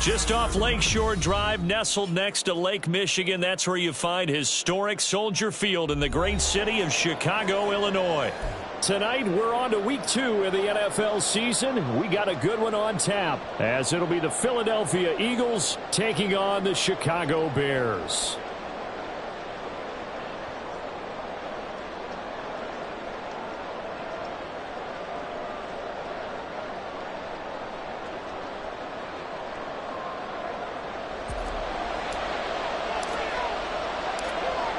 Just off Lakeshore Drive, nestled next to Lake Michigan. That's where you find historic Soldier Field in the great city of Chicago, Illinois. Tonight, we're on to week 2 of the NFL season. We got a good one on tap, as it'll be the Philadelphia Eagles taking on the Chicago Bears.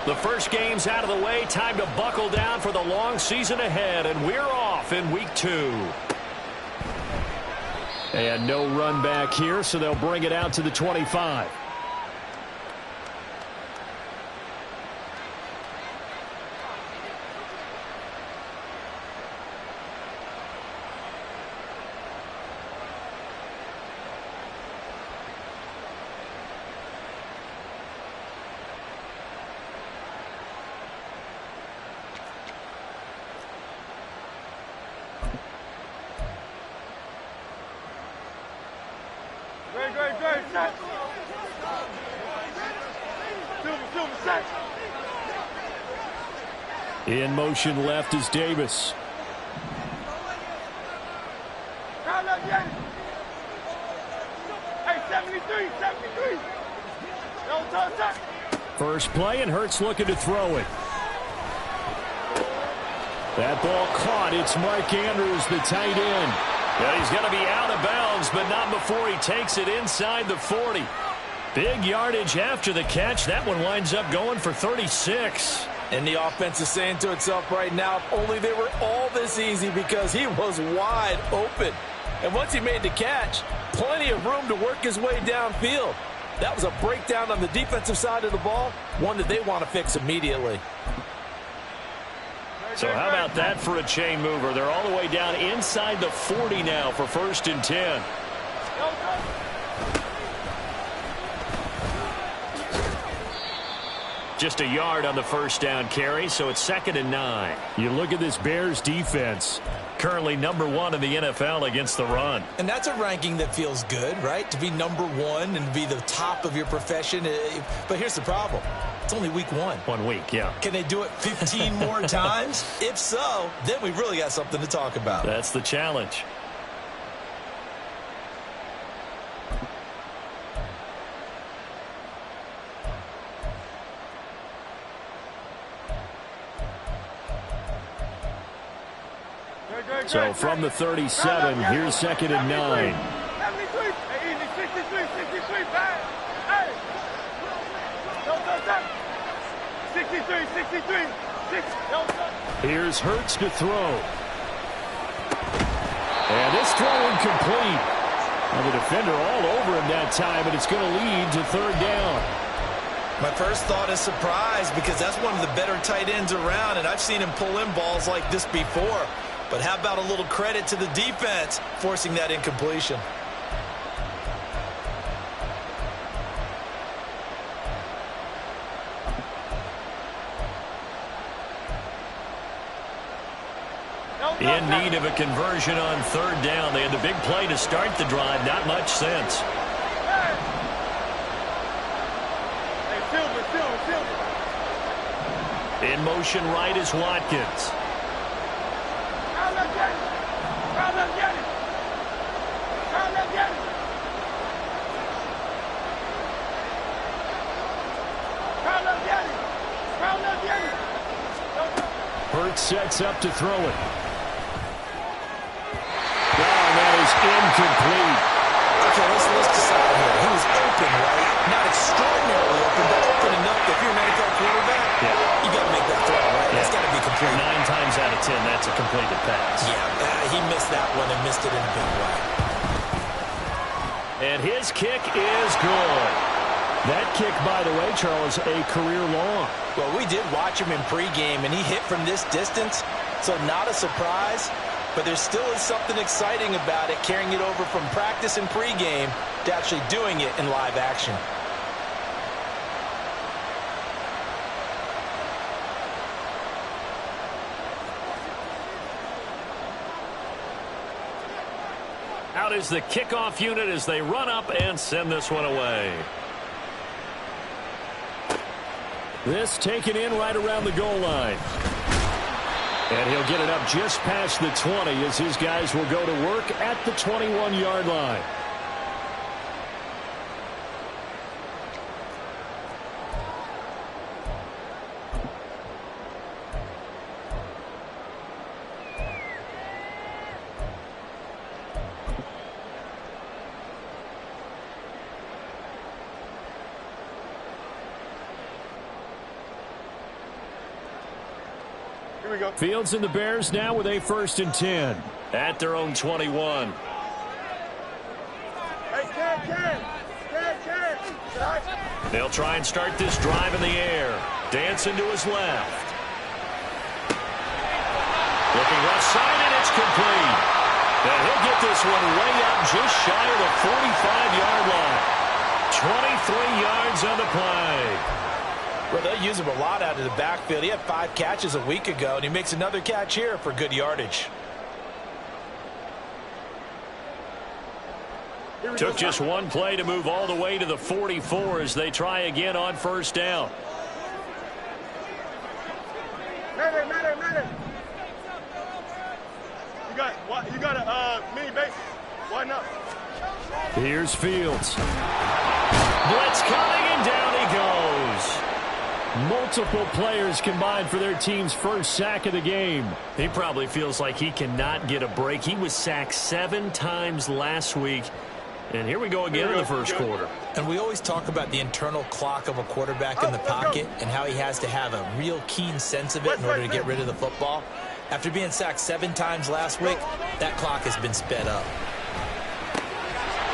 The first game's out of the way. Time to buckle down for the long season ahead, and we're off in week 2. And no run back here, so they'll bring it out to the 25. In motion left is Davis. First play, and Hurts looking to throw it. That ball caught. It's Mark Andrews, the tight end. Yeah, he's going to be out of bounds, but not before he takes it inside the 40. Big yardage after the catch. That one winds up going for 36. And the offense is saying to itself right now, if only they were all this easy, because he was wide open. And once he made the catch, plenty of room to work his way downfield. That was a breakdown on the defensive side of the ball, one that they want to fix immediately. So how about that for a chain mover? They're all the way down inside the 40 now for 1st and 10. Just a yard on the first down carry, so it's 2nd and 9. You look at this Bears defense, currently number 1 in the NFL against the run. And that's a ranking that feels good, right? To be number 1 and be the top of your profession. But here's the problem. It's only week 1. 1 week, yeah. Can they do it 15 more times? If so, then we really got something to talk about. That's the challenge. So from the 37, here's 2nd and 9. Here's Hurts to throw. And this throw incomplete. And the defender all over him that time, and it's going to lead to 3rd down. My first thought is surprise, because that's one of the better tight ends around, and I've seen him pull in balls like this before. But how about a little credit to the defense forcing that incompletion? In need of a conversion on 3rd down. They had the big play to start the drive. Not much sense. In motion right is Watkins. Hurts sets up to throw it. That is incomplete. Okay, let's decide here. He was open, right? Not extraordinarily open, but open enough that if you're an NFL quarterback, you got to make that throw, right? Yeah. It's got to be complete. 9 times out of 10, that's a completed pass. Yeah, he missed that one and missed it in a big way. And his kick is good. That kick, by the way, Charles, a career long. Well, we did watch him in pregame, and he hit from this distance, so not a surprise. But there still is something exciting about it, carrying it over from practice and pregame to actually doing it in live action. Out is the kickoff unit as they run up and send this one away. This taken in right around the goal line. And he'll get it up just past the 20 as his guys will go to work at the 21-yard line. Fields and the Bears now with a 1st and 10 at their own 21. They'll try and start this drive in the air. Dancing to his left. Looking left side, and it's complete. And he'll get this one way up just shy of the 45-yard line. 23 yards on the play. Well, they'll use him a lot out of the backfield. He had 5 catches a week ago, and he makes another catch here for good yardage. Took just one play to move all the way to the 44 as they try again on 1st down. You got a mini base. Why not? Here's Fields. Blitz coming, and down he goes. Multiple players combined for their team's first sack of the game. He probably feels like he cannot get a break. He was sacked 7 times last week. And here we go again in the first quarter. And we always talk about the internal clock of a quarterback in the pocket and how he has to have a real keen sense of it in order to get rid of the football. After being sacked 7 times last week, that clock has been sped up.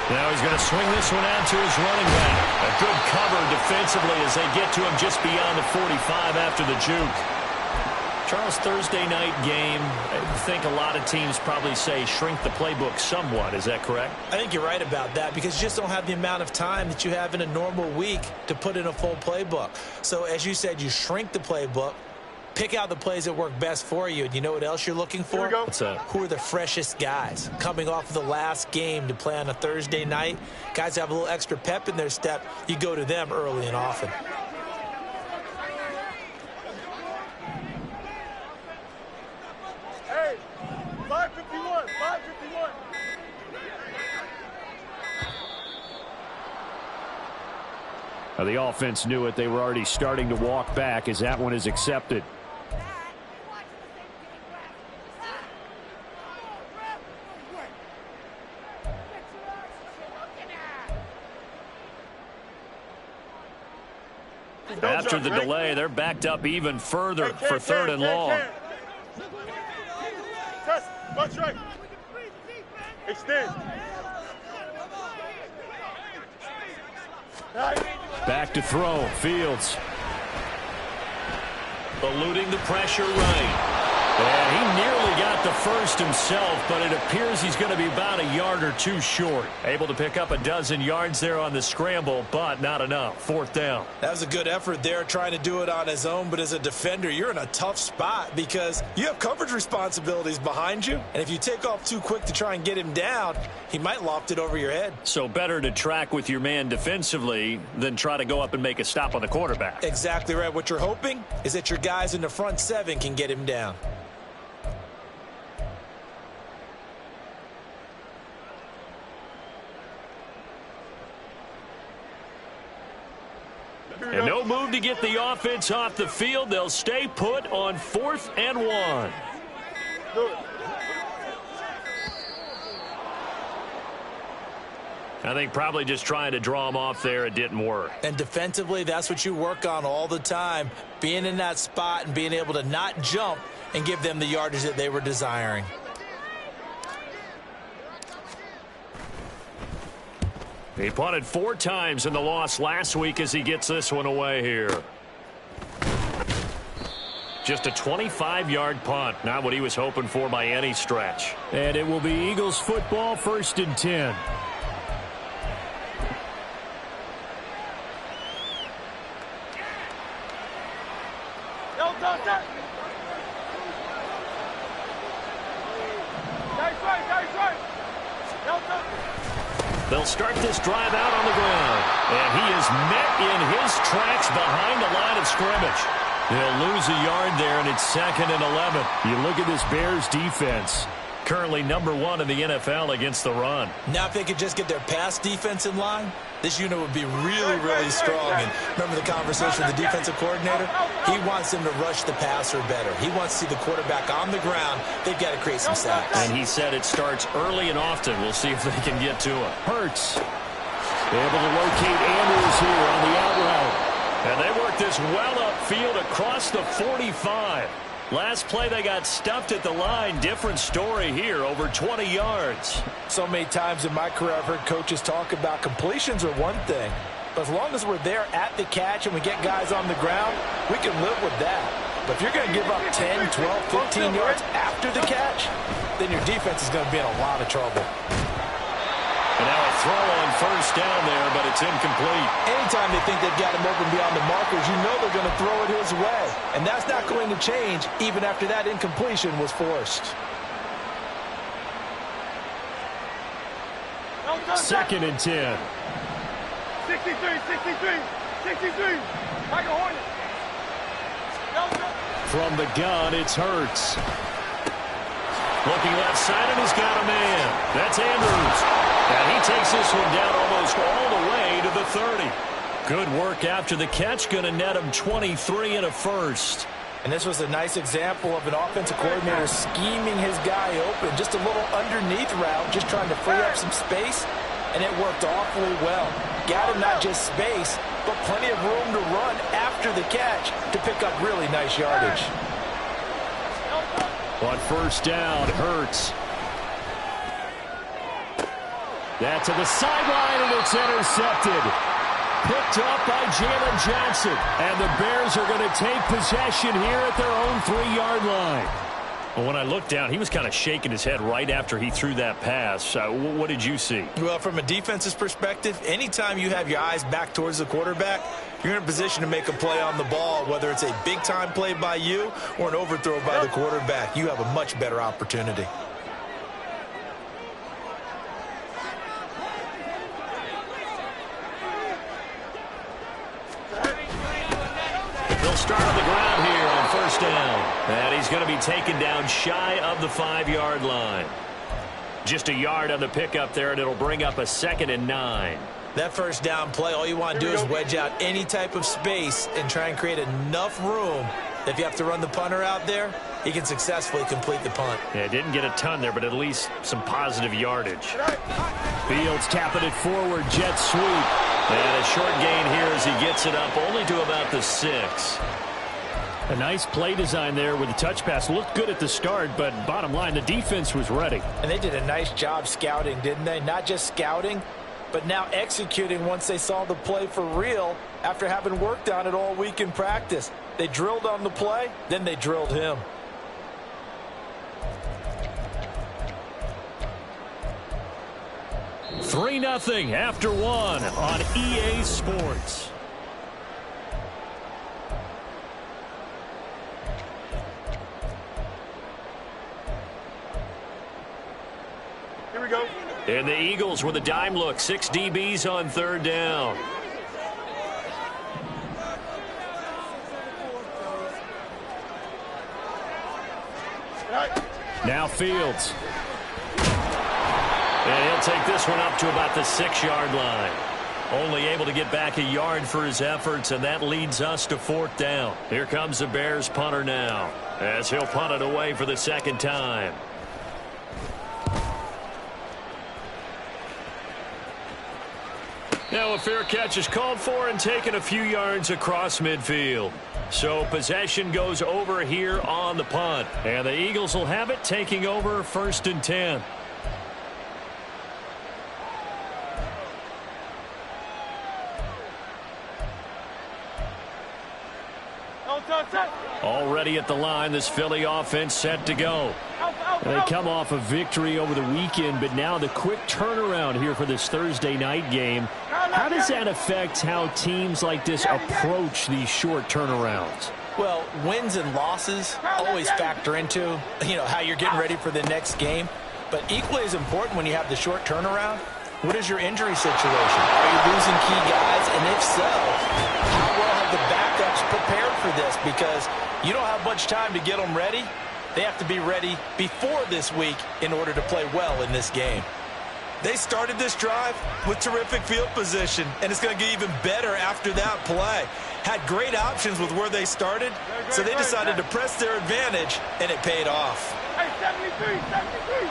Now he's going to swing this one out to his running back. A good cover defensively as they get to him just beyond the 45 after the juke. Charles, Thursday night game, I think a lot of teams probably say shrink the playbook somewhat. Is that correct? I think you're right about that because you just don't have the amount of time that you have in a normal week to put in a full playbook. So as you said, you shrink the playbook. Pick out the plays that work best for you. And you know what else you're looking for? What's that? Who are the freshest guys coming off of the last game to play on a Thursday night? Guys have a little extra pep in their step. You go to them early and often. Hey, 551, 551. The offense knew it. They were already starting to walk back as that one is accepted. After the delay, they're backed up even further for 3rd and long. Test, watch right. Extend. Back to throw. Fields. Eluding the pressure right. And he nearly got the first himself, but it appears he's going to be about a yard or 2 short. Able to pick up a dozen yards there on the scramble, but not enough. 4th down. That was a good effort there trying to do it on his own, but as a defender, you're in a tough spot because you have coverage responsibilities behind you, and if you take off too quick to try and get him down, he might loft it over your head. So better to track with your man defensively than try to go up and make a stop on the quarterback. Exactly right. What you're hoping is that your guys in the front 7 can get him down. And no move to get the offense off the field. They'll stay put on 4th and 1. I think probably just trying to draw him off there. It didn't work. And defensively, that's what you work on all the time. Being in that spot and being able to not jump and give them the yardage that they were desiring. He punted 4 times in the loss last week as he gets this one away here. Just a 25-yard punt. Not what he was hoping for by any stretch. And it will be Eagles football, 1st and 10. They'll start this drive out on the ground. And he is met in his tracks behind the line of scrimmage. They'll lose a yard there, and it's 2nd and 11. You look at this Bears defense. Currently #1 in the NFL against the run. Now if they could just get their pass defense in line, this unit would be really, really strong. And remember the conversation with the defensive coordinator? He wants them to rush the passer better. He wants to see the quarterback on the ground. They've got to create some sacks. And he said it starts early and often. We'll see if they can get to it. Hurts able to locate Andrews here on the out route. And they work this well upfield across the 45. Last play, they got stuffed at the line. Different story here, over 20 yards. So many times in my career, I've heard coaches talk about completions are one thing. But as long as we're there at the catch and we get guys on the ground, we can live with that. But if you're going to give up 10, 12, 15 yards after the catch, then your defense is going to be in a lot of trouble. And now a throw on first down there, but it's incomplete. Anytime they think they've got him open beyond the markers, you know they're going to throw it his way. And that's not going to change even after that incompletion was forced. 2nd and 10. 63. Michael Hornet. From the gun, it's Hurts. Looking left side, and he's got a man. That's Andrews. And he takes this one down almost all the way to the 30. Good work after the catch. Going to net him 23 and a first. And this was a nice example of an offensive coordinator scheming his guy open. Just a little underneath route, just trying to free up some space. And it worked awfully well. Got him not just space, but plenty of room to run after the catch to pick up really nice yardage. On first down, Hurts. That to the sideline, and it's intercepted. Picked up by Jalen Johnson. And the Bears are going to take possession here at their own 3-yard line. Well, when I looked down, he was kind of shaking his head right after he threw that pass. What did you see? Well, from a defense's perspective, anytime you have your eyes back towards the quarterback, you're in a position to make a play on the ball, whether it's a big-time play by you or an overthrow by the quarterback. You have a much better opportunity. They'll start on the ground here on first down. And he's going to be taken down shy of the 5-yard line. Just a yard on the pickup there, and it'll bring up a 2nd and 9. That first down play, all you want to do is wedge out any type of space and try and create enough room that if you have to run the punter out there, he can successfully complete the punt. Yeah, didn't get a ton there, but at least some positive yardage. Fields tapping it forward, jet sweep. And a short gain here as he gets it up only to about the 6. A nice play design there with the touch pass. Looked good at the start, but bottom line, the defense was ready. And they did a nice job scouting, didn't they? Not just scouting, but now executing once they saw the play for real after having worked on it all week in practice. They drilled on the play, then they drilled him. $3-0 after 1 on EA Sports. Here we go. And the Eagles with a dime look. 6 DBs on third down. Now Fields. And he'll take this one up to about the 6-yard line. Only able to get back a yard for his efforts, and that leads us to 4th down. Here comes the Bears punter now, as he'll punt it away for the 2nd time. Now a fair catch is called for and taken a few yards across midfield. So possession goes over here on the punt. And the Eagles will have it, taking over 1st and 10. Already at the line, this Philly offense set to go. They come off a victory over the weekend, but now the quick turnaround here for this Thursday night game. How does that affect how teams like this approach these short turnarounds? Well, wins and losses always factor into, how you're getting ready for the next game. But equally as important when you have the short turnaround, what is your injury situation? Are you losing key guys? And if so, how well have the backups prepared for this? Because you don't have much time to get them ready. They have to be ready before this week in order to play well in this game. They started this drive with terrific field position, and it's going to get even better after that play. Had great options with where they started, so they decided to press their advantage, and it paid off. Hey, 73, 73.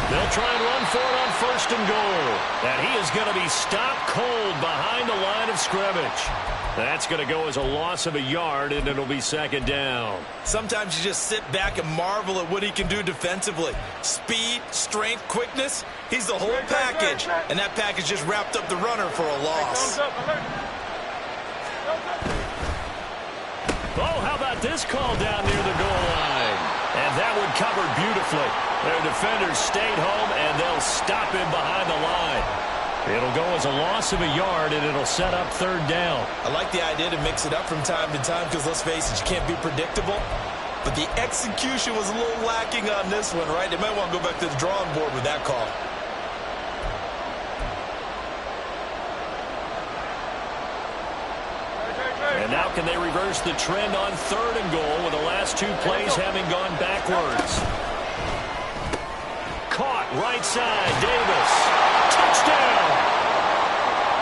They'll try and run for it on 1st and goal. And he is going to be stopped cold behind the line of scrimmage. That's going to go as a loss of a yard, and it'll be 2nd down. Sometimes you just sit back and marvel at what he can do defensively. Speed, strength, quickness, he's the whole package. And that package just wrapped up the runner for a loss. Oh, how about this call down near the goal line? And that one covered beautifully. Their defenders stayed home, and they'll stop him behind the line. It'll go as a loss of a yard, and it'll set up 3rd down. I like the idea to mix it up from time to time because, let's face it, you can't be predictable. But the execution was a little lacking on this one, right? They might want to go back to the drawing board with that call. And now can they reverse the trend on 3rd and goal with the last 2 plays having gone backwards? Caught right side, Davis. Touchdown!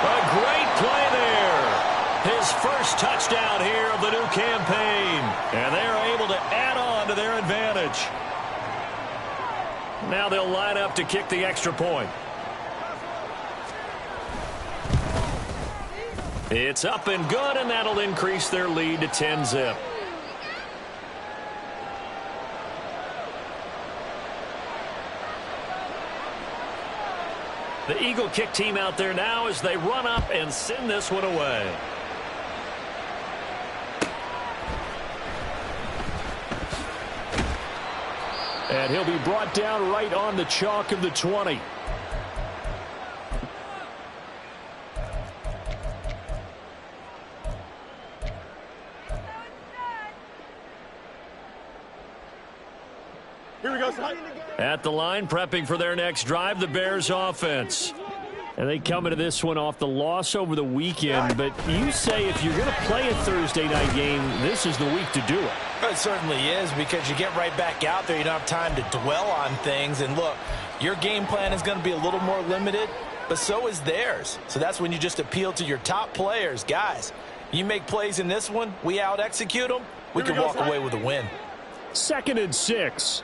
A great play there. His first touchdown here of the new campaign. And they're able to add on to their advantage. Now they'll line up to kick the extra point. It's up and good, and that'll increase their lead to 10-zip. The Eagle kick team out there now as they run up and send this one away. And he'll be brought down right on the chalk of the 20. Here we go, son. At the line, prepping for their next drive, the Bears offense. And they come into this one off the loss over the weekend. But you say if you're going to play a Thursday night game, this is the week to do it. It certainly is, because you get right back out there. You don't have time to dwell on things. And look, your game plan is going to be a little more limited, but so is theirs. So that's when you just appeal to your top players. Guys, you make plays in this one, we out-execute them, we can walk away with a win. 2nd and 6.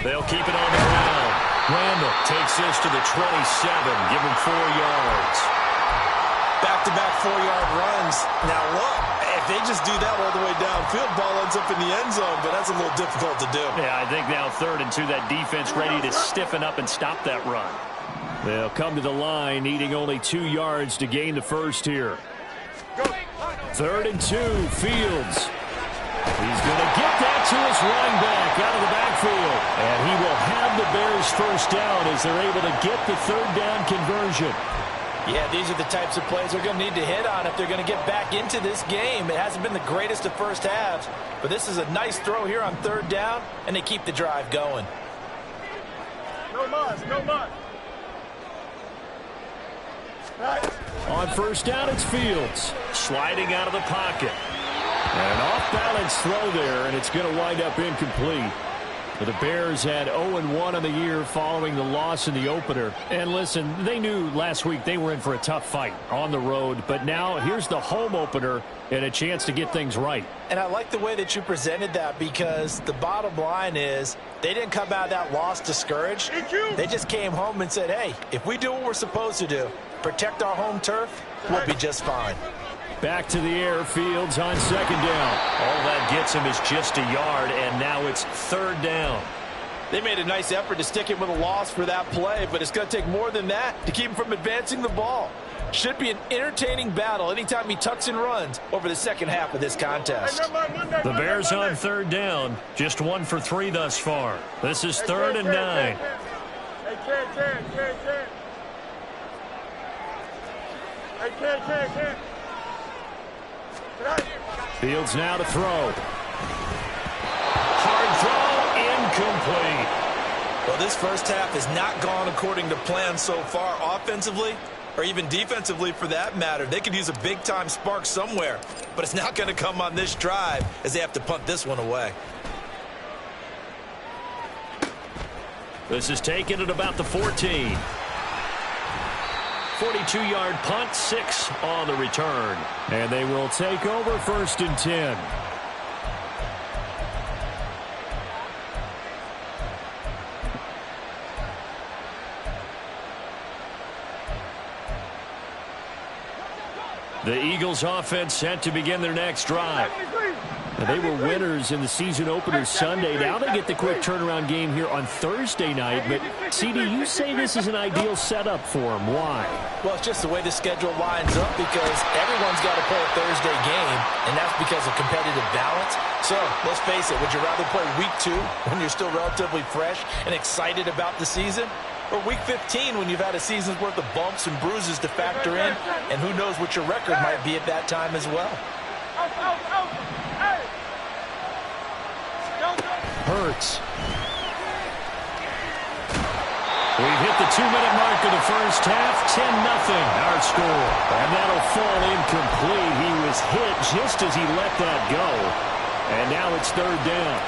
They'll keep it on the ground. Randall takes this to the 27. Give him 4 yards. Back-to-back 4-yard runs. Now, look, if they just do that all the way downfield, ball ends up in the end zone, but that's a little difficult to do. Yeah, I think now 3rd and 2, that defense ready to stiffen up and stop that run. They'll come to the line, needing only 2 yards to gain the first here. 3rd and 2, Fields. He's going to get that to his running back out of the backfield. And he will have the Bears first down as they're able to get the 3rd down conversion. Yeah, these are the types of plays they're going to need to hit on if they're going to get back into this game. It hasn't been the greatest of first halves, but this is a nice throw here on 3rd down, and they keep the drive going. No mas, no mas. Right. On 1st down, it's Fields. Sliding out of the pocket. And an off-balance throw there, and it's going to wind up incomplete. The Bears had 0-1 on the year following the loss in the opener. And listen, they knew last week they were in for a tough fight on the road. But now here's the home opener and a chance to get things right. And I like the way that you presented that, because the bottom line is they didn't come out of that loss discouraged. They just came home and said, hey, if we do what we're supposed to do, protect our home turf, we'll be just fine. Back to the air, Fields on 2nd down. All that gets him is just a yard, and now it's 3rd down. They made a nice effort to stick him with a loss for that play, but it's going to take more than that to keep him from advancing the ball. Should be an entertaining battle anytime he tucks and runs over the second half of this contest. The Bears on 3rd down, just 1 for 3 thus far. This is 3rd and 9. Hey, Ken. Fields now to throw. Hard throw, incomplete. Well, this first half has not gone according to plan so far offensively or even defensively for that matter. They could use a big-time spark somewhere, but it's not going to come on this drive as they have to punt this one away. This is taken at about the 14. 42-yard punt, 6 on the return. And they will take over 1st and 10. The Eagles offense set to begin their next drive. Now, they were winners in the season opener Sunday. Now they get the quick turnaround game here on Thursday night. But, CD, you say this is an ideal setup for them. Why? Well, it's just the way the schedule lines up because everyone's got to play a Thursday game, and that's because of competitive balance. So, let's face it, would you rather play week 2 when you're still relatively fresh and excited about the season? Or week 15 when you've had a season's worth of bumps and bruises to factor in, and who knows what your record might be at that time as well. Hurts. We've hit the 2-minute mark of the first half. 10-0 our score. And that'll fall incomplete. He was hit just as he let that go. And now it's 3rd down.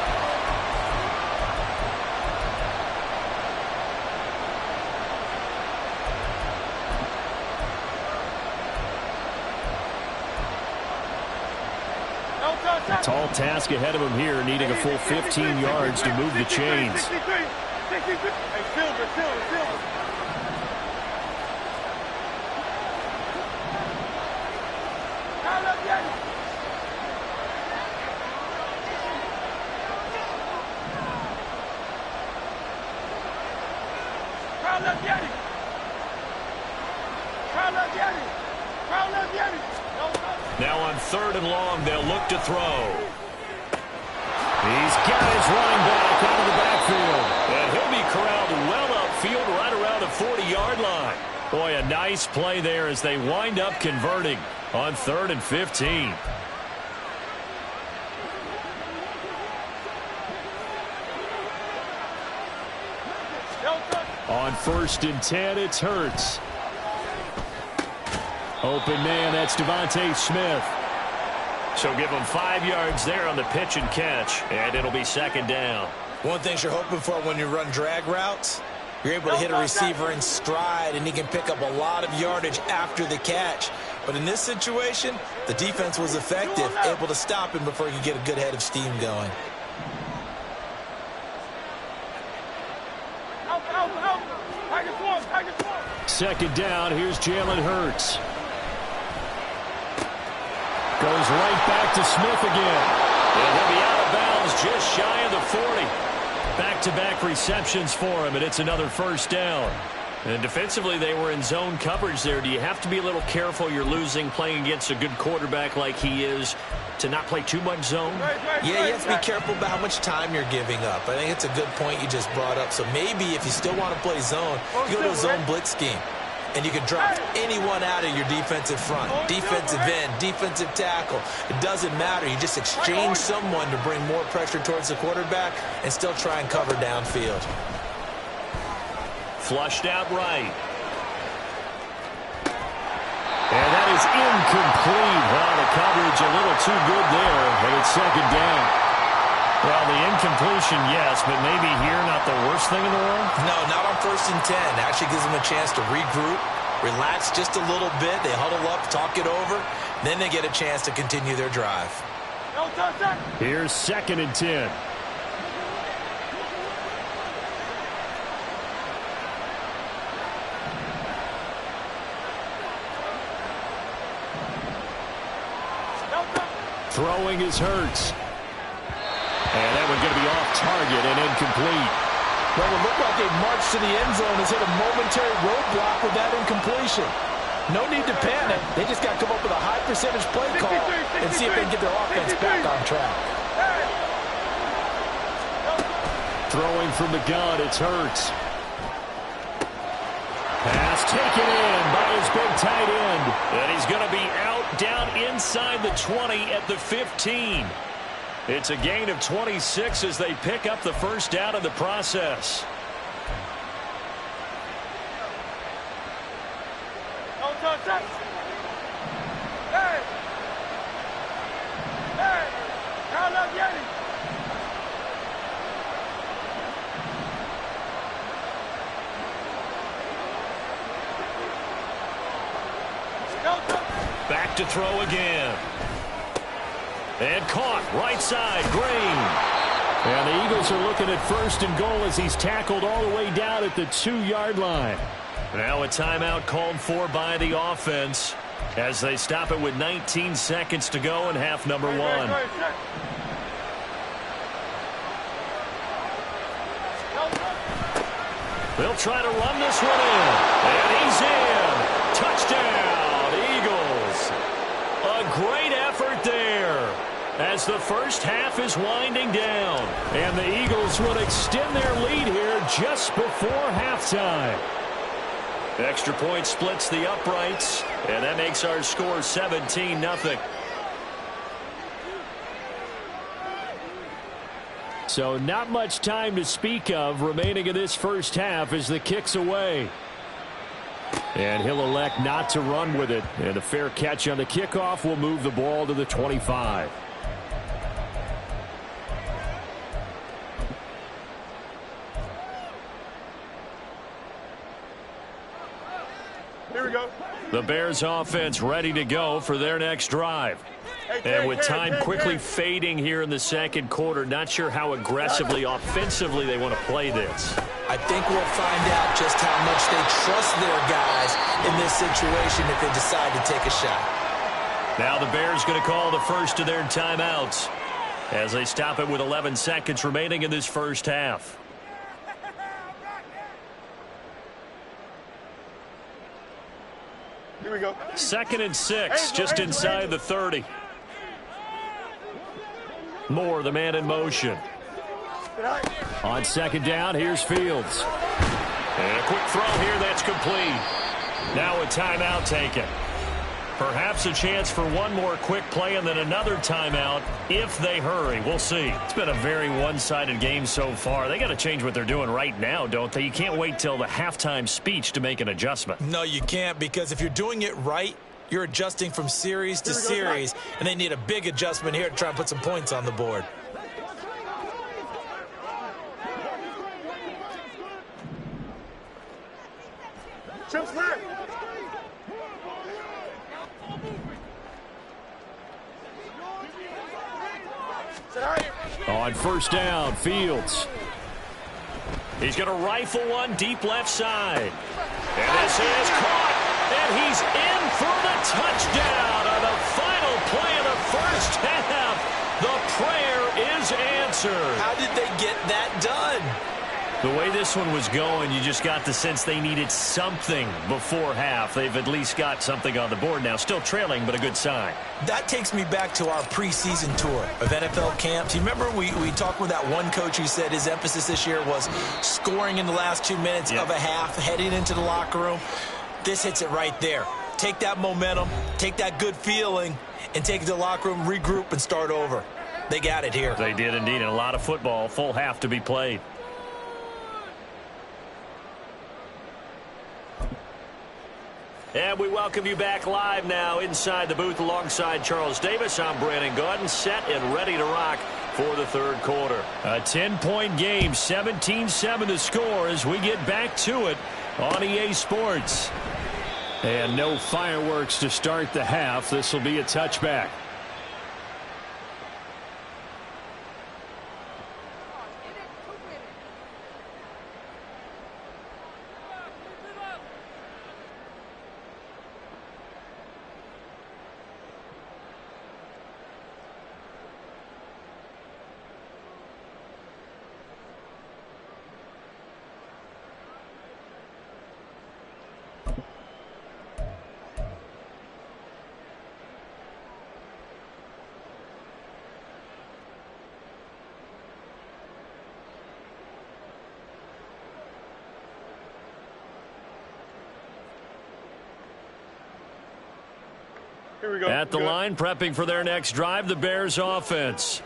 A tall task ahead of him here, needing a full 15 yards to move the chains. Now on 3rd and long, they'll look to throw. He's got his running back out of the backfield. And he'll be corralled well upfield right around the 40-yard line. Boy, a nice play there as they wind up converting on 3rd and 15. On 1st and 10, it's Hurts. Open man, that's Devontae Smith. So give him 5 yards there on the pitch and catch, and it'll be 2nd down. One thing you're hoping for when you run drag routes, you're able to hit a receiver in stride, and he can pick up a lot of yardage after the catch. But in this situation, the defense was effective, able to stop him before he could get a good head of steam going. Second down, here's Jalen Hurts. Goes right back to Smith again. And he'll be out of bounds just shy of the 40. Back-to-back receptions for him, and it's another 1st down. And defensively, they were in zone coverage there. Do you have to be a little careful you're losing playing against a good quarterback like he is to not play too much zone? Yeah, you have to be careful about how much time you're giving up. I think it's a good point you just brought up. So maybe if you still want to play zone, you go to a zone blitz scheme. And you can drop anyone out of your defensive front, defensive end, defensive tackle. It doesn't matter. You just exchange someone to bring more pressure towards the quarterback and still try and cover downfield. Flushed out right. And that is incomplete. Well, the coverage a little too good there, and it's 2nd down. Well, the incompletion, yes, but maybe here not the worst thing in the world? No, not on 1st and 10. Actually gives them a chance to regroup, relax just a little bit. They huddle up, talk it over. Then they get a chance to continue their drive. Here's 2nd and 10. Throwing is Hurts. And that one's going to be off target and incomplete. Well, it looked like a march to the end zone has hit a momentary roadblock with that incompletion. No need to panic. They just got to come up with a high percentage play call and see if they can get their offense back on track. Throwing from the gun, it's Hurts. Pass taken in by his big tight end. And he's going to be out down inside inside the 20 at the 15. It's a gain of 26 as they pick up the first down in the process. Hey! Hey! Count up, Yeti! Back to throw again. And caught right side, Green. And the Eagles are looking at first and goal as he's tackled all the way down at the 2-yard line. Now a timeout called for by the offense as they stop it with 19 seconds to go in half number 1. They'll try to run this one in. And he's in. Touchdown, Eagles. A great effort there as the first half is winding down. And the Eagles will extend their lead here just before halftime. Extra point splits the uprights, and that makes our score 17-0. So not much time to speak of remaining in this first half as the kick's away. And he'll elect not to run with it. And a fair catch on the kickoff will move the ball to the 25. Here we go. The Bears offense ready to go for their next drive. And with time quickly fading here in the second quarter, not sure how aggressively, offensively they want to play this. I think we'll find out just how much they trust their guys in this situation if they decide to take a shot. Now the Bears going to call the first of their timeouts as they stop it with 11 seconds remaining in this first half. Here we go. 2nd and 6, just inside the 30. Moore, the man in motion. On 2nd down, here's Fields. And a quick throw here that's complete. Now a timeout taken. Perhaps a chance for one more quick play and then another timeout if they hurry. We'll see. It's been a very one-sided game so far. They got to change what they're doing right now, don't they? You can't wait till the halftime speech to make an adjustment. No, you can't, because if you're doing it right, you're adjusting from series to series, and they need a big adjustment here to try and put some points on the board. Chips left. On 1st down, Fields. He's going to rifle one deep left side. And this is caught. And he's in for the touchdown on the final play of the first half. The prayer is answered. How did they get that done? The way this one was going, you just got the sense they needed something before half. They've at least got something on the board now. Still trailing, but a good sign. That takes me back to our preseason tour of NFL camps. You remember we talked with that one coach who said his emphasis this year was scoring in the last 2 minutes of a half, heading into the locker room. This hits it right there. Take that momentum, take that good feeling, and take it to the locker room, regroup, and start over. They got it here. They did indeed, and a lot of football, full half to be played. And we welcome you back live now inside the booth alongside Charles Davis. I'm Brandon Gaudin, set and ready to rock for the third quarter. A 10-point game, 17-7 the score as we get back to it on EA Sports. And no fireworks to start the half. This will be a touchback. Here we go. At the line, prepping for their next drive, the Bears offense.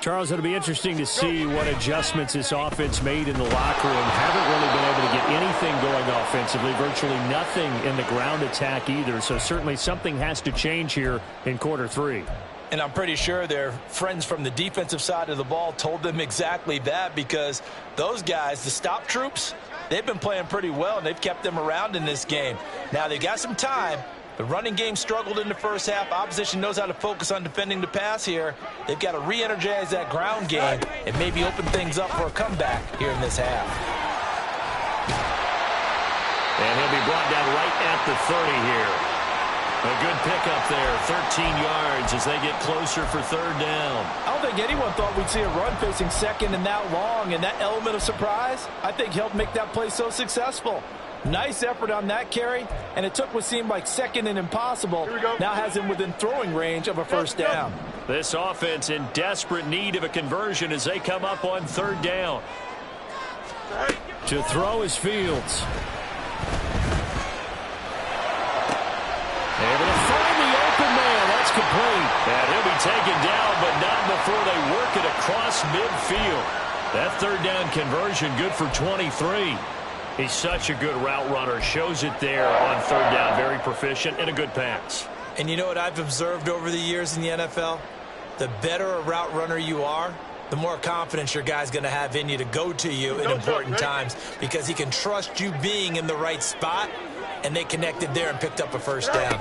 Charles, it'll be interesting to see what adjustments this offense made in the locker room. Haven't really been able to get anything going offensively, virtually nothing in the ground attack either. So certainly something has to change here in quarter three. And I'm pretty sure their friends from the defensive side of the ball told them exactly that, because those guys, the stop troops, they've been playing pretty well, and they've kept them around in this game. Now, they've got some time. The running game struggled in the first half. Opposition knows how to focus on defending the pass here. They've got to re-energize that ground game and maybe open things up for a comeback here in this half. And he'll be brought down right at the 30 here. A good pickup there, 13 yards as they get closer for third down. I don't think anyone thought we'd see a run facing second and that long, and that element of surprise, I think, helped make that play so successful. Nice effort on that carry, and it took what seemed like second and impossible. Now has him within throwing range of a first down. This offense in desperate need of a conversion as they come up on third down. To throw is Fields. Able to find the open man. That's complete. And he'll be taken down, but not before they work it across midfield. That third down conversion good for 23. He's such a good route runner. Shows it there on third down. Very proficient and a good pass. And you know what I've observed over the years in the NFL? The better a route runner you are, the more confidence your guy's going to have in you to go to you in important times, because he can trust you being in the right spot, and they connected there and picked up a first down.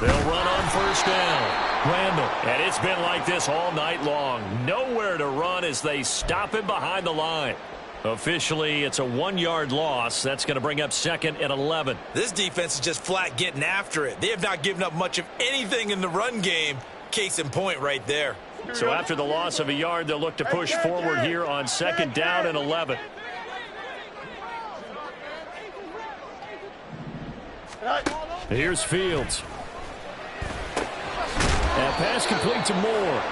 They'll run on first down. Randall. And it's been like this all night long. Nowhere to run as they stop him behind the line. Officially, it's a 1-yard loss. That's going to bring up second and 11. This defense is just flat getting after it. They have not given up much of anything in the run game. Case in point right there. So after the loss of a yard, they'll look to push forward here on second down and 11. Here's Fields. And pass complete to Moore.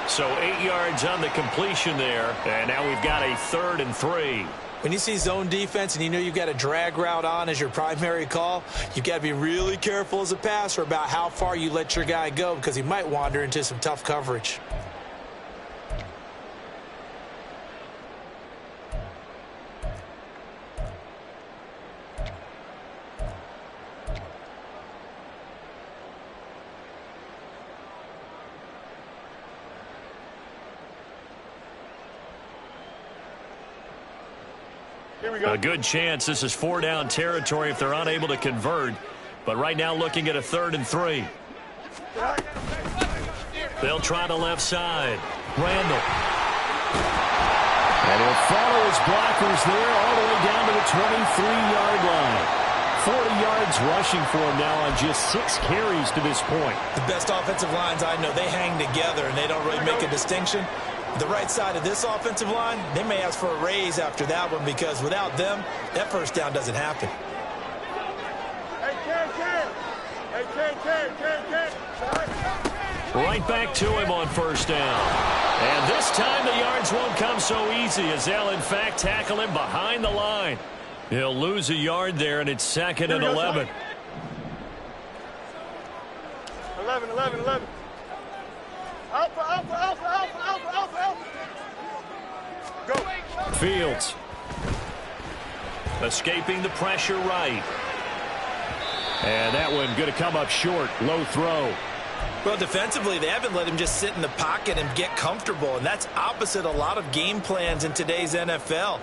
So 8 yards on the completion there. And now we've got a 3rd and 3. When you see zone defense and you know you've got a drag route on as your primary call, you've got to be really careful as a passer about how far you let your guy go, because he might wander into some tough coverage. A good chance this is 4-down territory if they're unable to convert. But right now looking at a 3rd and 3. They'll try the left side. Randall. And he'll follow his blockers there all the way down to the 23-yard line. 40 yards rushing for him now on just 6 carries to this point. The best offensive lines I know, they hang together and they don't really make a distinction. The right side of this offensive line, they may ask for a raise after that one, because without them, that first down doesn't happen. Right back to him on first down. And this time the yards won't come so easy, as they'll in fact tackle him behind the line. He'll lose a yard there, and it's 2nd and 11. 11. Alpha. Go. Fields. Escaping the pressure right. And that one going to come up short. Low throw. Well, defensively, they haven't let him just sit in the pocket and get comfortable, and that's opposite a lot of game plans in today's NFL.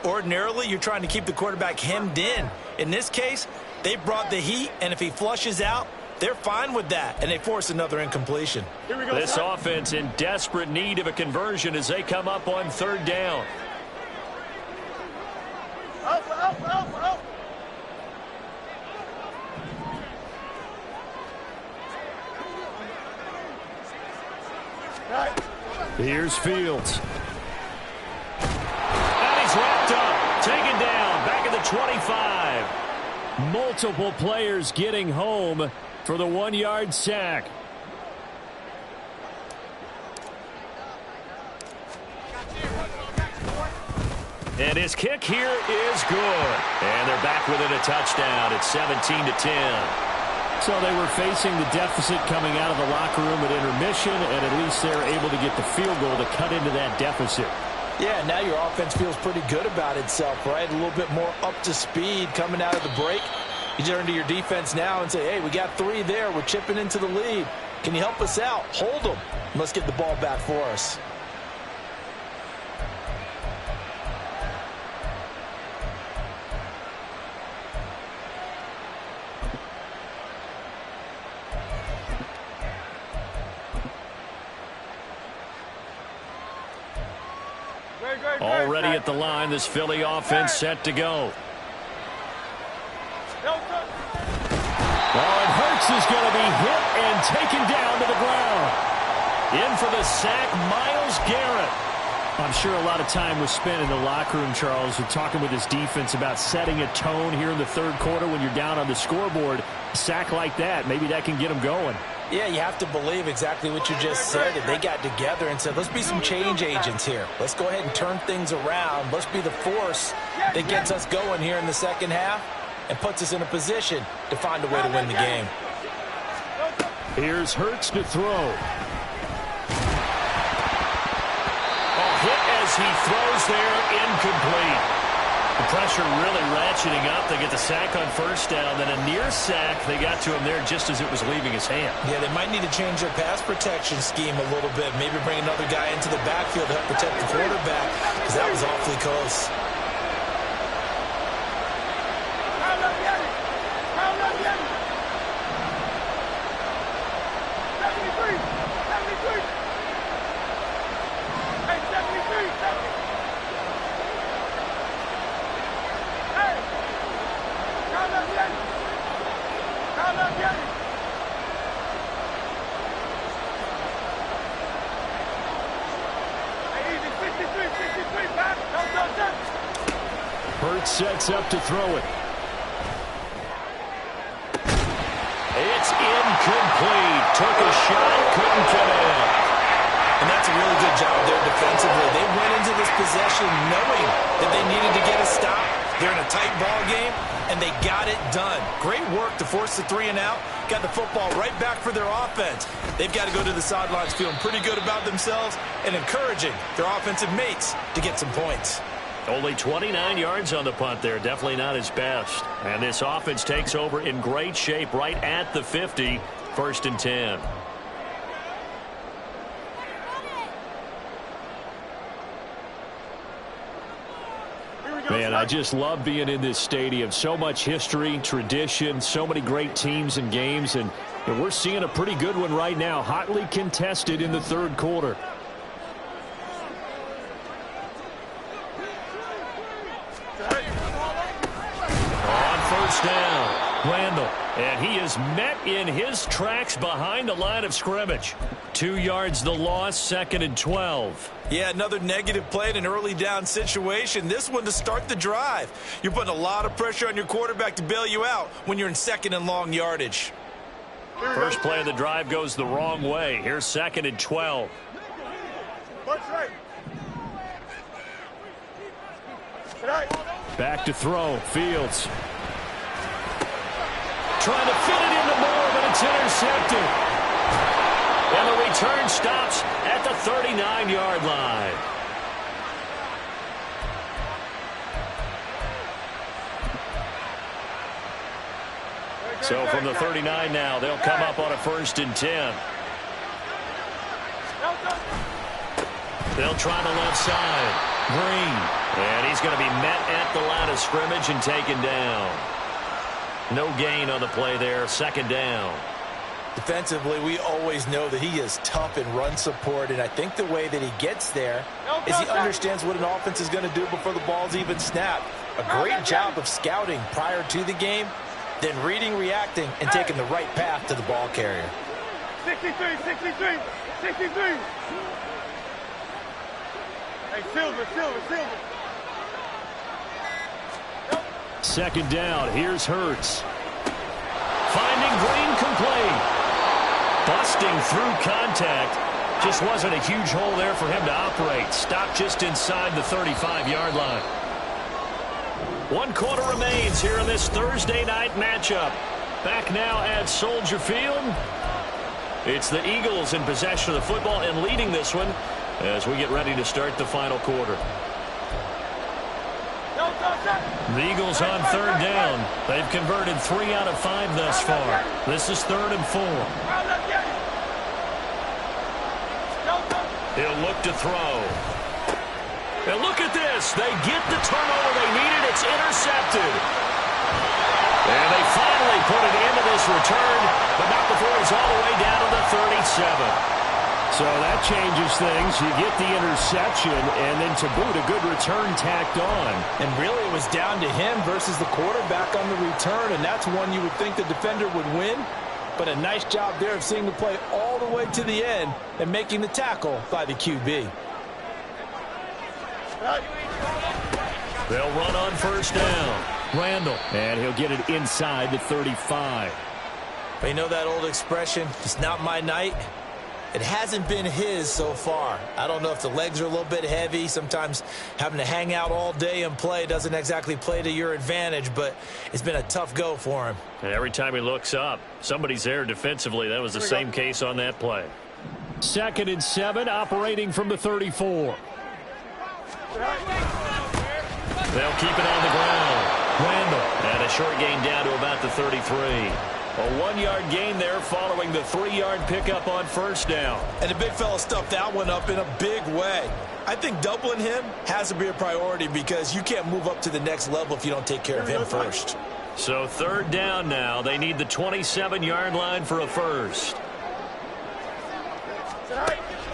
Ordinarily, you're trying to keep the quarterback hemmed in. In this case, they brought the heat, and if he flushes out, they're fine with that, and they force another incompletion. This offense in desperate need of a conversion as they come up on 3rd down. Alpha. Here's Fields. And he's wrapped up. Taken down. Back at the 25. Multiple players getting home for the 1-yard sack. And his kick here is good. And they're back within a touchdown at 17-10. So they were facing the deficit coming out of the locker room at intermission, and at least they're able to get the field goal to cut into that deficit. Yeah, now your offense feels pretty good about itself, right? A little bit more up to speed coming out of the break. You turn to your defense now and say, hey, we got 3 there. We're chipping into the lead. Can you help us out? Hold them. Let's get the ball back for us. Already at the line, this Philly offense set to go. Oh, and Hurts is going to be hit and taken down to the ground. In for the sack, Myles Garrett. I'm sure a lot of time was spent in the locker room, Charles, with talking with his defense about setting a tone here in the third quarter when you're down on the scoreboard. A sack like that, maybe that can get them going. Yeah, you have to believe exactly what you just said. That they got together and said, let's be some change agents here. Let's go ahead and turn things around. Let's be the force that gets us going here in the second half and puts us in a position to find a way to win the game. Here's Hurts to throw. A hit as he throws there, incomplete. The pressure really ratcheting up. They get the sack on first down, then a near sack. They got to him there just as it was leaving his hand. Yeah, they might need to change their pass protection scheme a little bit. Maybe bring another guy into the backfield to help protect the quarterback, because that was awfully close. Hurts sets up to throw it. It's incomplete. Took a shot, couldn't connect. And that's a really good job there defensively. They went into this possession knowing that they needed to get a stop. They're in a tight ball game, and they got it done. Great work to force the 3 and out. Got the football right back for their offense. They've got to go to the sidelines feeling pretty good about themselves and encouraging their offensive mates to get some points. Only 29 yards on the punt there. Definitely not his best. And this offense takes over in great shape right at the 50. 1st and 10. Man, I just love being in this stadium. So much history, tradition, so many great teams and games. And we're seeing a pretty good one right now. Hotly contested in the third quarter. Down, Randall, and he is met in his tracks behind the line of scrimmage. 2 yards the loss, 2nd and 12. Yeah, another negative play in an early down situation. This one to start the drive. You're putting a lot of pressure on your quarterback to bail you out when you're in 2nd and long yardage. First play of the drive goes the wrong way. Here's 2nd and 12. Back to throw, Fields. Trying to fit it into Moore, but it's intercepted. And the return stops at the 39-yard line. So from the 39 now, they'll come up on a 1st and 10. They'll try the left side. Green. And he's going to be met at the line of scrimmage and taken down. No gain on the play there. 2nd down. Defensively, we always know that he is tough in run support, and I think the way that he gets there is he understands what an offense is going to do before the ball's even snapped. A great job of scouting prior to the game, then reading, reacting, and taking the right path to the ball carrier. 63. Hey, Silver. 2nd down. Here's Hurts. Finding Green complete. Busting through contact. Just wasn't a huge hole there for him to operate. Stopped just inside the 35-yard line. 1 quarter remains here in this Thursday night matchup. Back now at Soldier Field. It's the Eagles in possession of the football and leading this one as we get ready to start the final quarter. The Eagles on third down. They've converted 3 out of 5 thus far. This is 3rd and 4. He'll look to throw. And look at this. They get the turnover they needed. It's intercepted. And they finally put it into this return, but not before it's all the way down to the 37. So that changes things. You get the interception, and then to boot, a good return tacked on. And really, it was down to him versus the quarterback on the return, and that's one you would think the defender would win. But a nice job there of seeing the play all the way to the end and making the tackle by the QB. They'll run on first down. Randall, and he'll get it inside the 35. But you know that old expression, it's not my night? It hasn't been his so far. I don't know if the legs are a little bit heavy. Sometimes having to hang out all day and play doesn't exactly play to your advantage, but it's been a tough go for him. And every time he looks up, somebody's there defensively. That was the same case on that play. 2nd and 7, operating from the 34. They'll keep it on the ground. Randall, and a short gain down to about the 33. A 1-yard gain there following the 3-yard pickup on first down. And the big fella stuffed that one up in a big way. I think doubling him has to be a priority because you can't move up to the next level if you don't take care of him first. So 3rd down now. They need the 27-yard line for a first.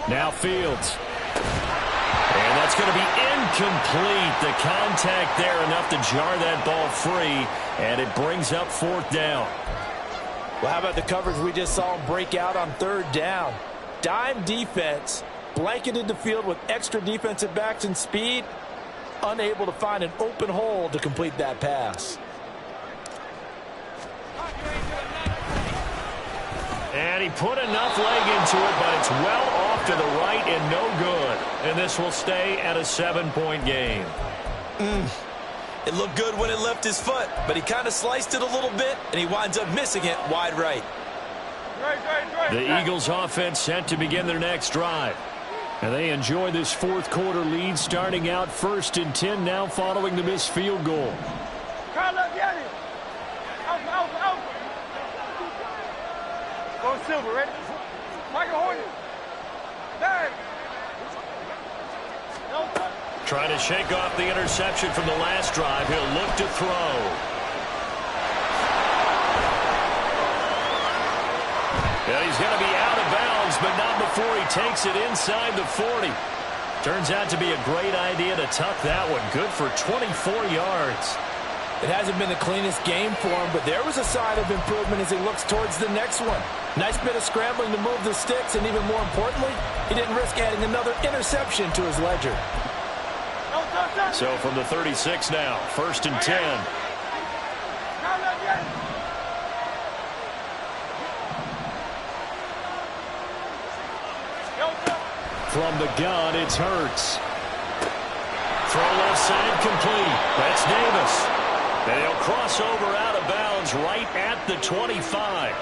Now Fields. And that's going to be incomplete. The contact there enough to jar that ball free, and it brings up 4th down. Well, how about the coverage we just saw him break out on 3rd down? Dime defense, blanketed the field with extra defensive backs and speed, unable to find an open hole to complete that pass. And he put enough leg into it, but it's well off to the right and no good. And this will stay at a 7-point game. It looked good when it left his foot, but he kind of sliced it a little bit, and he winds up missing it wide right. The Eagles offense set to begin their next drive. And they enjoy this 4th quarter lead, starting out 1st and 10 now following the missed field goal. Go Silver, ready? Michael Horton. There. Trying to shake off the interception from the last drive. He'll look to throw. Yeah, he's going to be out of bounds, but not before he takes it inside the 40. Turns out to be a great idea to tuck that one. Good for 24 yards. It hasn't been the cleanest game for him, but there was a sign of improvement as he looks towards the next one. Nice bit of scrambling to move the sticks, and even more importantly, he didn't risk adding another interception to his ledger. So from the 36 now, 1st and 10. From the gun, it's Hurts. Throw left side complete. That's Davis. And he'll cross over out of bounds right at the 25.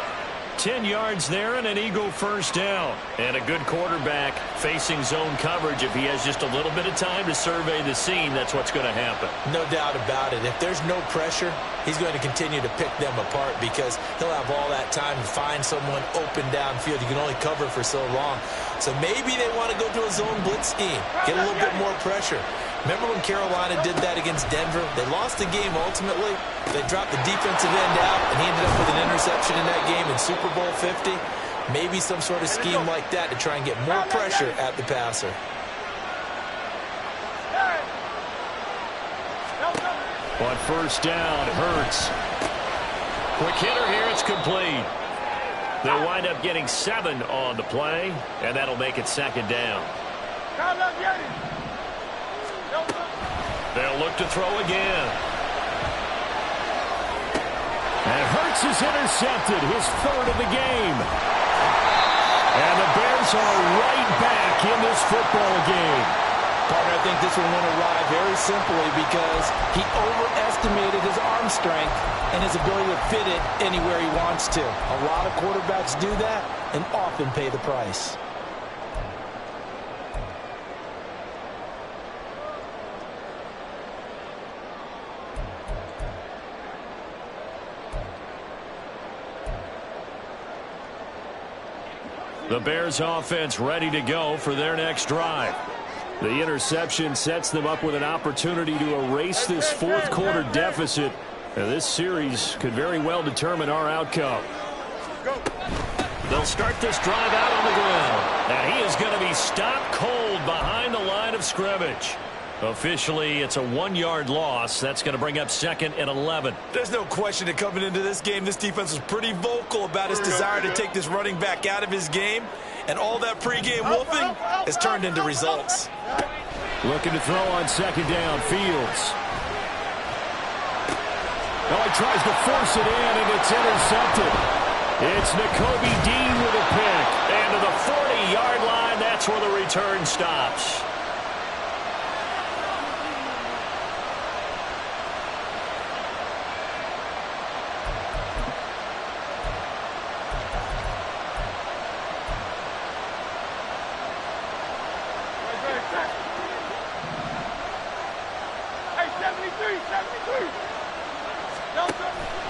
10 yards there and an Eagle 1st down. And a good quarterback facing zone coverage. If he has just a little bit of time to survey the scene, that's what's going to happen. No doubt about it. If there's no pressure, he's going to continue to pick them apart because he'll have all that time to find someone open downfield. You can only cover for so long. So maybe they want to go to a zone blitz scheme, get a little bit more pressure. Remember when Carolina did that against Denver? They lost the game ultimately. They dropped the defensive end out, and he ended up with an interception in that game in Super Bowl 50. Maybe some sort of scheme like that to try and get more pressure at the passer. On 1st down, Hurts. Quick hitter here, it's complete. They'll wind up getting 7 on the play, and that'll make it 2nd down. They'll look to throw again. And Hurts is intercepted, his 3rd of the game. And the Bears are right back in this football game. Partner, I think this one went awry very simply because he overestimated his arm strength and his ability to fit it anywhere he wants to. A lot of quarterbacks do that and often pay the price. The Bears offense ready to go for their next drive. The interception sets them up with an opportunity to erase this fourth quarter deficit. Now, this series could very well determine our outcome. They'll start this drive out on the ground. And he is going to be stopped cold behind the line of scrimmage. Officially, it's a 1-yard loss. That's going to bring up 2nd and 11. There's no question that coming into this game, this defense was pretty vocal about its desire to take this running back out of his game. And all that pregame wolfing has turned into results. Looking to throw on 2nd down. Fields. Oh, he tries to force it in, and it's intercepted. It's Nakobe Dean with a pick. And to the 40-yard line, that's where the return stops.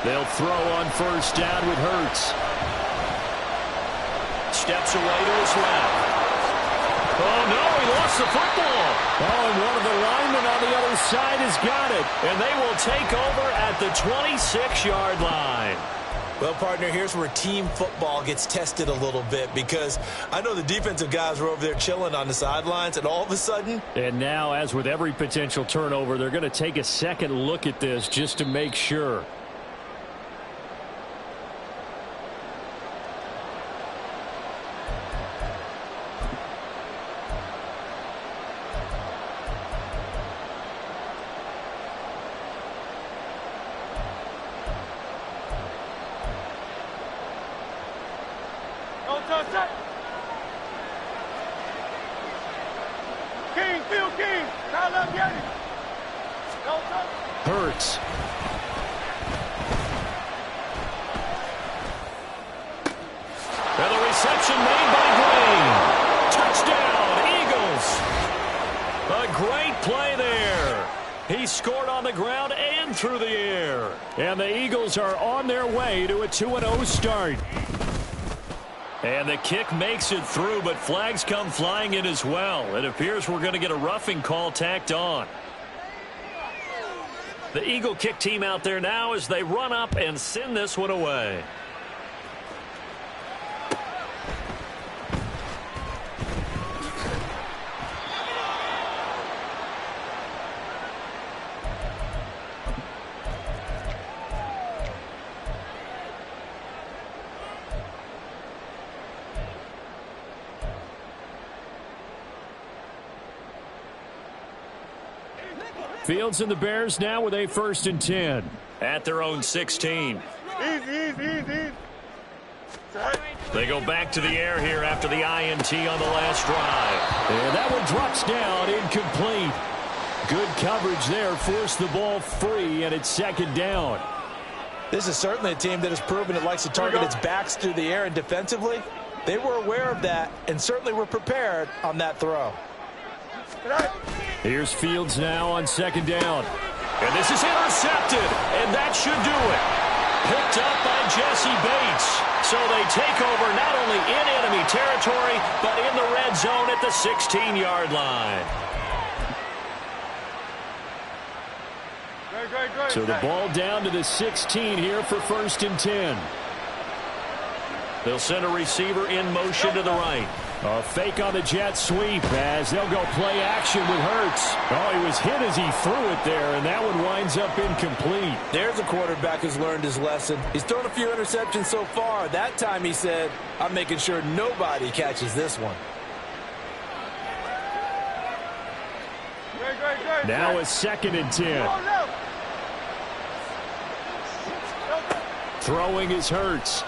They'll throw on 1st down with Hurts. Steps away to his left. Oh, no, he lost the football. Oh, and one of the linemen on the other side has got it. And they will take over at the 26-yard line. Well, partner, here's where team football gets tested a little bit because I know the defensive guys were over there chilling on the sidelines, and all of a sudden... And now, as with every potential turnover, they're going to take a second look at this just to make sure. Hurts. And the reception made by Green. Touchdown, Eagles. A great play there. He scored on the ground and through the air. And the Eagles are on their way to a 2-0 start. And the kick makes it through, but flags come flying in as well. It appears we're going to get a roughing call tacked on. The Eagle kick team out there now as they run up and send this one away. Fields and the Bears now with a 1st and 10 at their own 16. Easy. They go back to the air here after the INT on the last drive. And that one drops down, incomplete. Good coverage there, forced the ball free, and it's 2nd down. This is certainly a team that has proven it likes to target its backs through the air, and defensively, they were aware of that and certainly were prepared on that throw. Here's Fields now on 2nd down. And this is intercepted, and that should do it. Picked up by Jesse Bates. So they take over not only in enemy territory, but in the red zone at the 16-yard line. Great. So the ball down to the 16 here for 1st and 10. They'll send a receiver in motion to the right. A fake on the jet sweep as they'll go play action with Hurts. Oh, he was hit as he threw it there, and that one winds up incomplete. There's a quarterback who's learned his lesson. He's thrown a few interceptions so far. That time he said, I'm making sure nobody catches this one. Great. Now a 2nd and 10. Throwing is Hurts.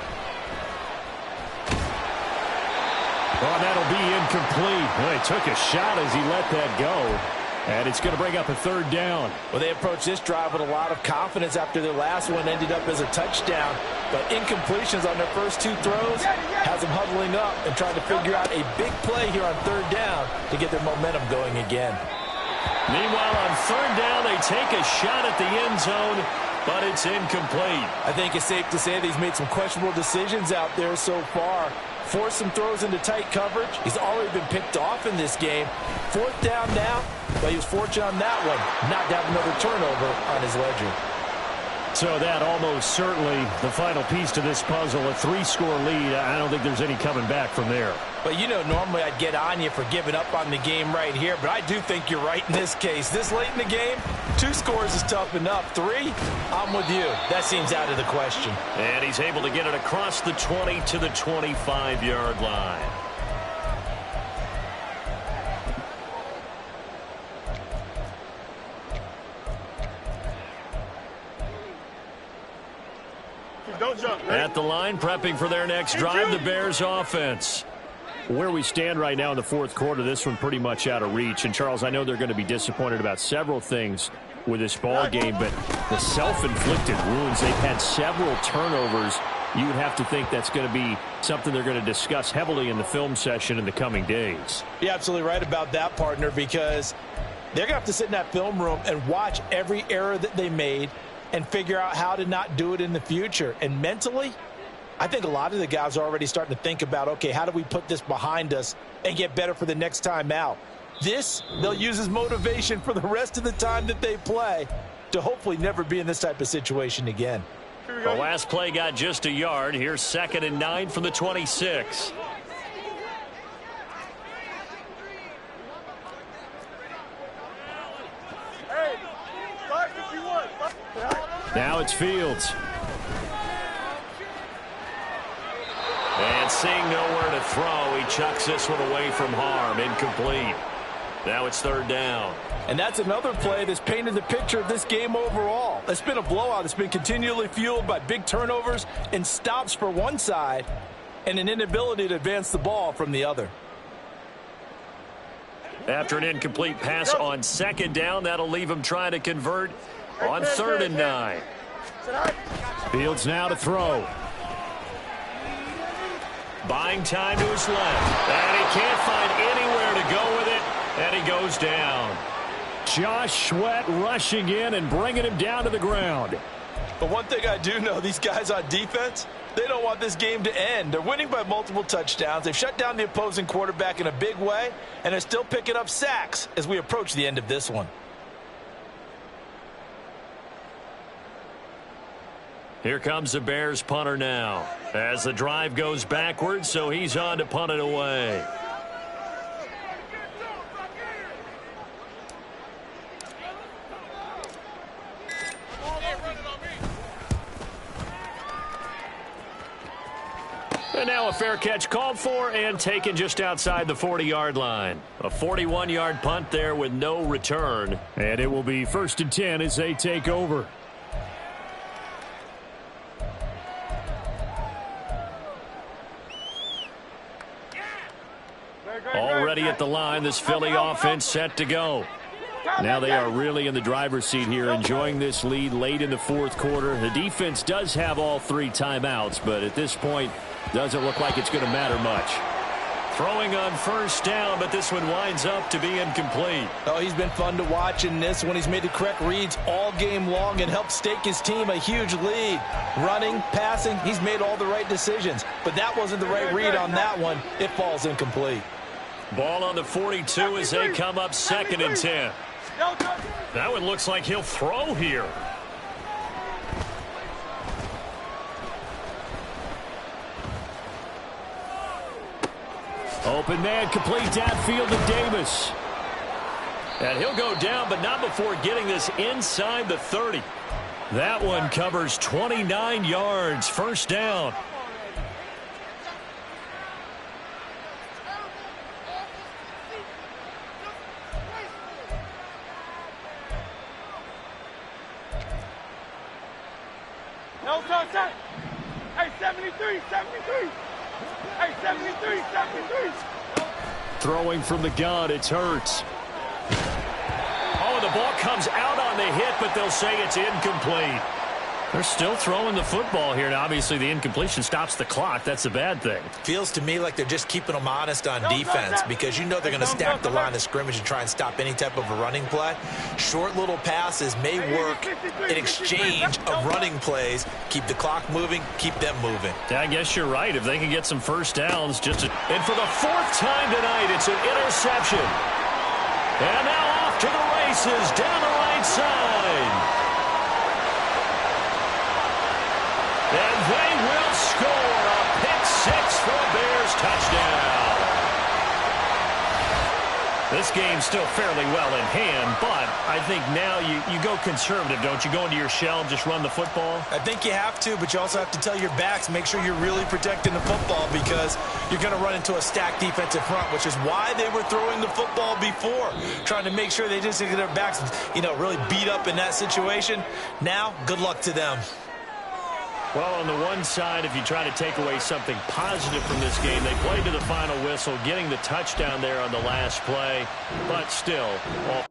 Oh, that'll be incomplete. Well, he took a shot as he let that go. And it's going to bring up a third down. Well, they approached this drive with a lot of confidence after their last one ended up as a touchdown. But incompletions on their first two throws has them huddling up and trying to figure out a big play here on third down to get their momentum going again. Meanwhile, on third down, they take a shot at the end zone, but it's incomplete. I think it's safe to say that he's made some questionable decisions out there so far. Forced some throws into tight coverage. He's already been picked off in this game. Fourth down now, but he was fortunate on that one not to have another turnover on his ledger. So that almost certainly the final piece to this puzzle, a 3-score lead. I don't think there's any coming back from there. But, you know, normally I'd get on you for giving up on the game right here, but I do think you're right in this case. This late in the game, 2 scores is tough enough. 3, I'm with you. That seems out of the question. And he's able to get it across the 20 to the 25-yard line. Don't jump, man. At the line, prepping for their next drive, the Bears offense. Where we stand right now in the fourth quarter, this one pretty much out of reach. And, Charles, I know they're going to be disappointed about several things with this ball game, but the self-inflicted wounds, they've had several turnovers. You would have to think that's going to be something they're going to discuss heavily in the film session in the coming days. You're absolutely right about that, partner, because they're going to have to sit in that film room and watch every error that they made and figure out how to not do it in the future. And mentally, I think a lot of the guys are already starting to think about, okay, how do we put this behind us and get better for the next time out? This, they'll use as motivation for the rest of the time that they play to hopefully never be in this type of situation again. The last play got just a yard. Here's 2nd and 9 from the 26. Now it's Fields. And seeing nowhere to throw, he chucks this one away from harm. Incomplete. Now it's 3rd down. And that's another play that's painted the picture of this game overall. It's been a blowout. It's been continually fueled by big turnovers and stops for one side and an inability to advance the ball from the other. After an incomplete pass on 2nd down, that'll leave him trying to convert on 3rd and 9. Fields now to throw. Buying time to his left. And he can't find anywhere to go with it. And he goes down. Josh Sweat rushing in and bringing him down to the ground. But one thing I do know, these guys on defense, they don't want this game to end. They're winning by multiple touchdowns. They've shut down the opposing quarterback in a big way, and they're still picking up sacks as we approach the end of this one. Here comes the Bears punter now as the drive goes backwards, so he's on to punt it away. And now a fair catch called for and taken just outside the 40-yard line. A 41-yard punt there with no return. And it will be 1st and 10 as they take over. Already at the line, this Philly offense set to go. Now they are really in the driver's seat here, enjoying this lead late in the fourth quarter. The defense does have all 3 timeouts, but at this point, doesn't look like it's going to matter much. Throwing on 1st down, but this one winds up to be incomplete. Oh, he's been fun to watch in this one. He's made the correct reads all game long and helped stake his team a huge lead. Running, passing, he's made all the right decisions. But that wasn't the right read on that one. It falls incomplete. Ball on the 42 as they come up 2nd and 10. That one looks like he'll throw here. Open man, complete downfield to Davis. And he'll go down, but not before getting this inside the 30. That one covers 29 yards. 1st down. No, touch. Hey, 73. Hey, 73. Throwing from the gun, it's Hurts. Oh, the ball comes out on the hit, but they'll say it's incomplete. They're still throwing the football here, and obviously the incompletion stops the clock. That's a bad thing. Feels to me like they're just keeping them honest on defense because you know they're going to stack the line of scrimmage and try and stop any type of a running play. Short little passes may work in exchange of running plays. Keep the clock moving, keep them moving. Yeah, I guess you're right. If they can get some first downs, and for the fourth time tonight, it's an interception. And now off to the races down the right side. And they will score a pick-6 for a Bears touchdown. This game's still fairly well in hand, but I think now you go conservative, don't you? Go into your shell and just run the football? I think you have to, but you also have to tell your backs, make sure you're really protecting the football because you're going to run into a stacked defensive front, which is why they were throwing the football before, trying to make sure they just get their backs, really beat up in that situation. Now, good luck to them. Well, on the one side, if you try to take away something positive from this game, they played to the final whistle, getting the touchdown there on the last play, but still, all